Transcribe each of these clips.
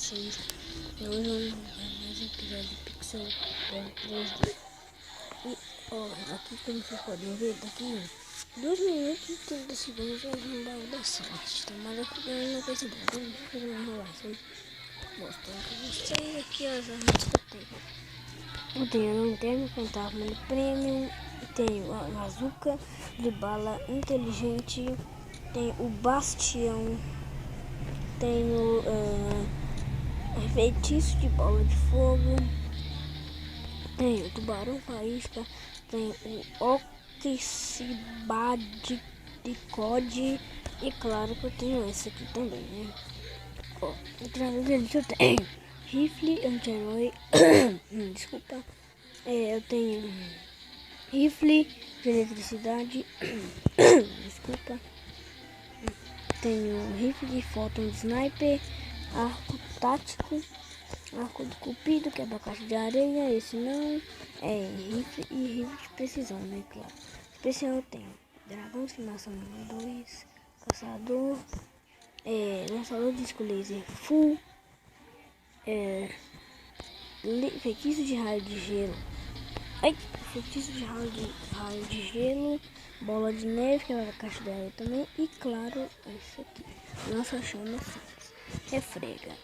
vocês. E hoje vamos jogar mais um episódio de Pixel Pen 3D. E ó, aqui como vocês podem ver, daqui 2 minutos e 30 segundos nós vamos dar o da sorte. Tomara que ganhe no Facebook. Vamos fazer uma enrolação mostrando pra vocês aqui as armas que eu tenho. Eu tenho a lanterna com tamanho premium, tenho a bazuca de bala inteligente, tenho o bastião, tenho feitiço de bola de fogo, tenho o tubarão faísca, tenho o oxibade de code e claro que eu tenho esse aqui também, né? Ó, entrando deles eu tenho rifle anti-herói, desculpa, eu tenho rifle de eletricidade, desculpa, tenho rifle de fóton de sniper, arco tático, arco de cupido, que é da caixa de areia, esse não, rifle e rifle de precisão, né, claro. Especial eu tenho dragão de estimação número 2, caçador, lançador de disco laser full, feitiço de raio de gelo, feitiço de raio de gelo, bola de neve, que é da caixa de areia também, e claro, esse aqui, lança chama simples, refrega,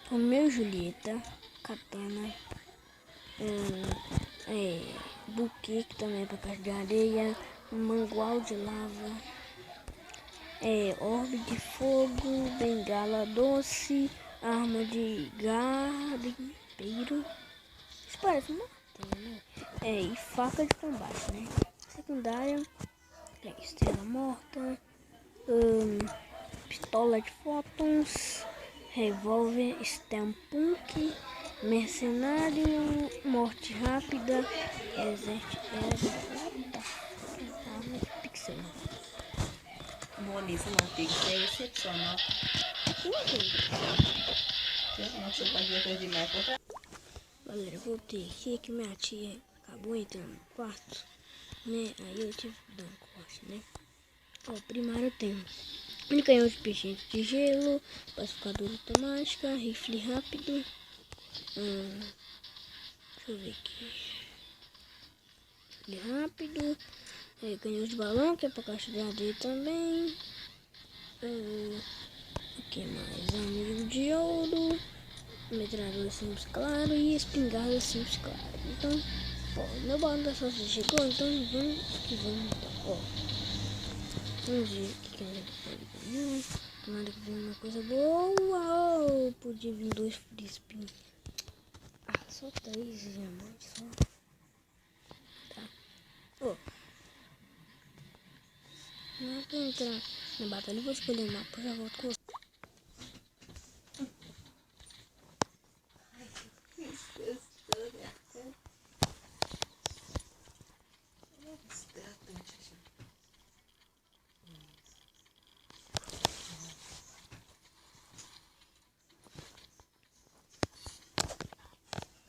Romeu e Julieta, katana, buquê, que também é pra caixa de areia, mangual de lava, orbe de fogo, bengala doce, arma de garimpeiro, isso parece uma né? E faca de combate, né? Secundária, estrela morta, pistola de fótons, revólver steampunk, mercenário, morte rápida, exército, arma de pixel. Bonito, não pixel, é excepcional. Não sei fazer coisa demais. Galera, eu voltei aqui que minha tia acabou entrando no quarto, né? Aí eu tive que dar um corte, né? Ó, primário eu tenho um canhão de peixe de gelo, pacificadora automática, rifle rápido, deixa eu ver aqui, rifle rápido, canhão de balão, que é pra caixa de areia também, o que mais? Amigo de ouro, metralhadora simples claro e espingarda simples claro. Então, ó, meu balão da sorte chegou, então vamos que vamos então, ó. Vamos ver o que ela pode ganhar. Tomara que venha uma coisa boa. Oh, podia vir 2 frisbee. Só 3 diamantes só. Tá. Ó. Não é pra entrar na batalha, eu vou escolher o mapa, já volto com você.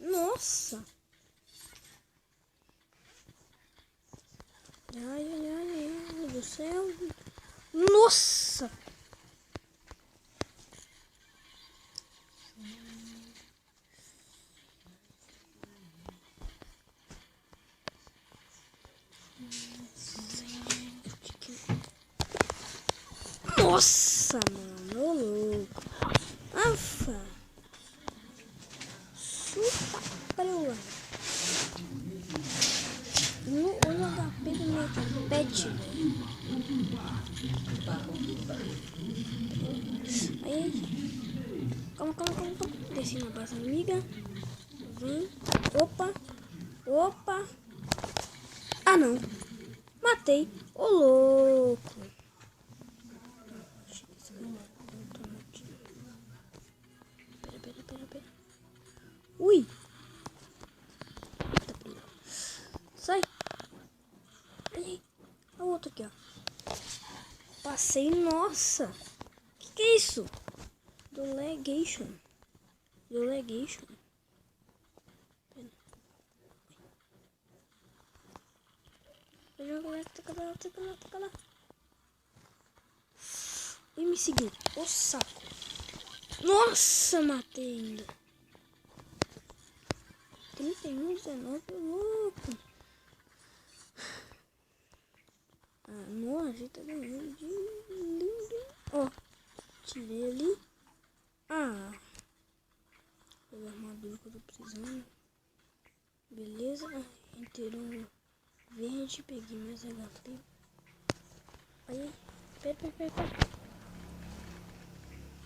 Nossa! Ai, do céu! Nossa! Nossa, mano, ô louco! Afa! Chupa, prela! Olha o HP do meu pet, velho. Aí, calma. Desci na base amiga. Vem. Opa. Ah, não. Matei. Ô, louco. Pera. Ui. Sai. Aí. A outra aqui, ó. Passei, nossa. Que é isso? Delegation. Taca lá. E me seguindo. O saco. Nossa, matei ainda. 31, 19, louco. Ah, não, a gente tá ganhando de lindo. Ó, tirei ali. Ah, peguei a armadura que eu tô precisando. Beleza, inteiro verde, peguei mais HP. Aí, pera.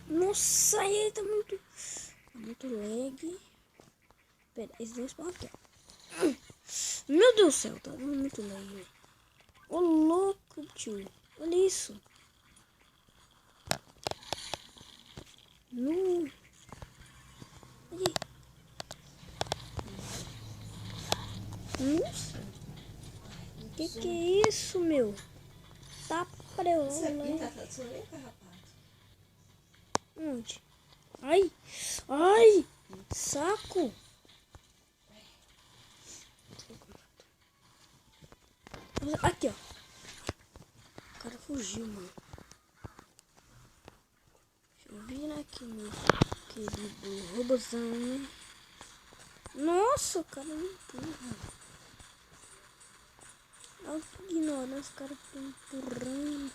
Nossa, aí tá muito lag. Pera, esse não spawn aqui. Meu Deus do céu, tá dando muito lag, velho. Ô louco, tio. Olha isso. No. Aí. Nossa. Que é isso, meu? Tá preolando. Isso aqui tá de soneca, rapaz. Onde? Ai. Saco. Aqui, ó. O cara fugiu, mano. Deixa eu vir aqui, meu querido robôzão. Nossa, o cara me empurra. Olha que ignorância, os caras ficam empurrando.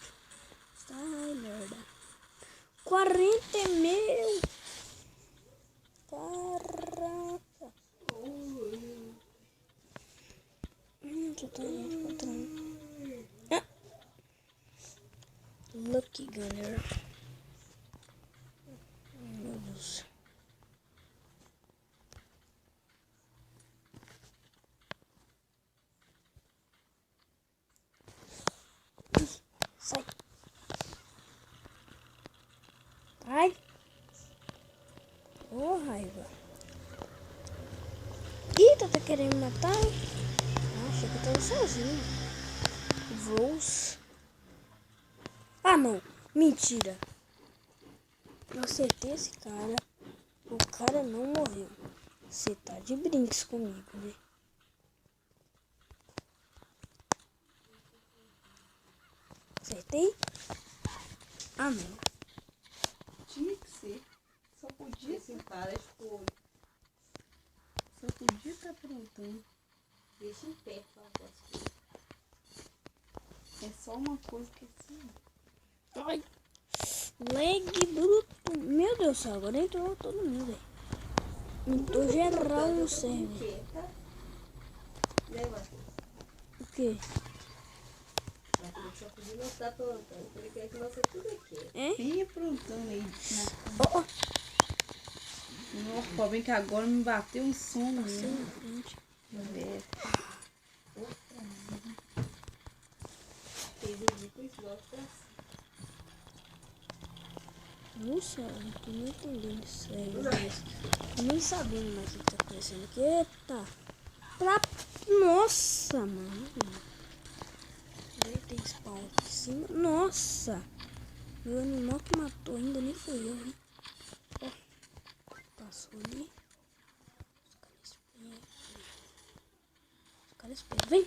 Sai, merda. 40 é meu. Caraca. Tu tá encontrando. Ah. Lucky Gunner. Meu Deus. Sai. Ai. Ô, raiva. Eita, tá querendo me matar? Achei que eu tava sozinho. Rose. Ah, não. Mentira. Eu acertei esse cara. O cara não morreu. Você tá de brinques comigo, né? Acertei? Ah, não. Tinha que ser. Só podia ser para escolha. Só podia estar aprontando. Deixa em pé, por favor. É só uma coisa que assim. Ai. Leg bruto. Meu Deus do céu, agora entrou todo mundo, velho. Entrou geral no server. Leva. O quê? Ele só podia não estar aprontando. Ele quer que você tudo aqui. É? Vem aprontando aí. Ó, ó. Nossa, pô, vem que agora me bateu um sono Passei mesmo. na frente. É. Fez o bico e volta pra cima. Nossa, eu não tô nem entendendo isso aí, mas tô nem sabendo mais o que tá acontecendo aqui. Eita! Nossa, mano! Aí tem spawn aqui em cima. Nossa! Meu animal que matou ainda nem foi eu, hein? Ó, passou ali. Os caras esperam. Vem!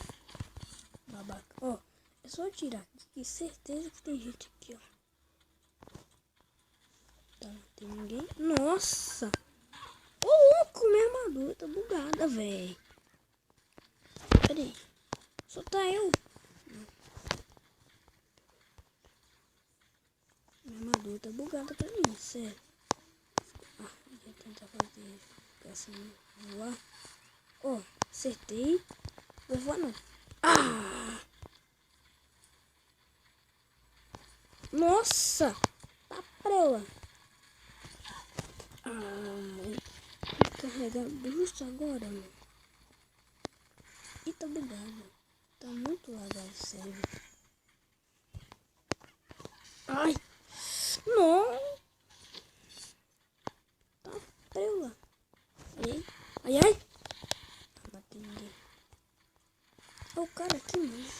Babaca. Ó, é só tirar aqui, que certeza que tem gente aqui, ó. Tá, não tem ninguém. Nossa! Ô, louco, minha armadura tá bugada, velho. Pera aí. Só tá eu. Minha armadura tá bugada pra mim, sério. Ah, vou tentar fazer assim, voar. Ó, acertei. Vou voar não. Ah! Nossa! Tá prela. Vou carregar justo agora, mano. E tá bugado. Tá muito lagado, sério. Ai! Não! Tá prela. Ai! Não bateu ninguém. Olha o cara aqui, mano.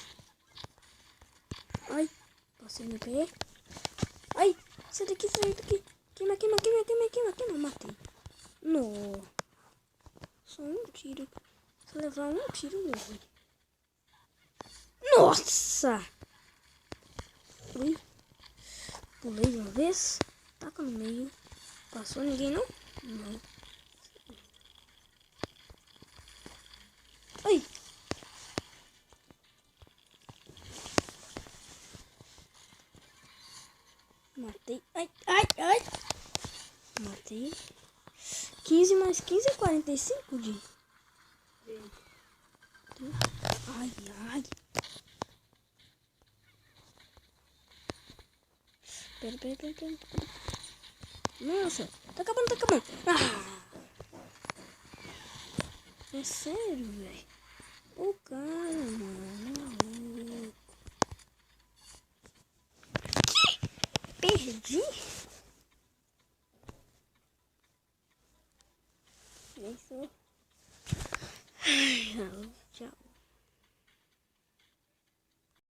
Ai! Passei no pé. Ai! Sai daqui. Queima. Matei. Não. Só um tiro. Se levar um tiro, morre. Nossa! Ui. Pulei uma vez. Taca no meio. Passou ninguém, não? Não. Ai! Matei. Ai, ai, ai! Matei. 15 mais 15 é 45, Di. Ai, ai. Pera. Nossa, tá acabando. Ah! É sério, velho. O cara, mano. Perdi? Isso. Ai, não.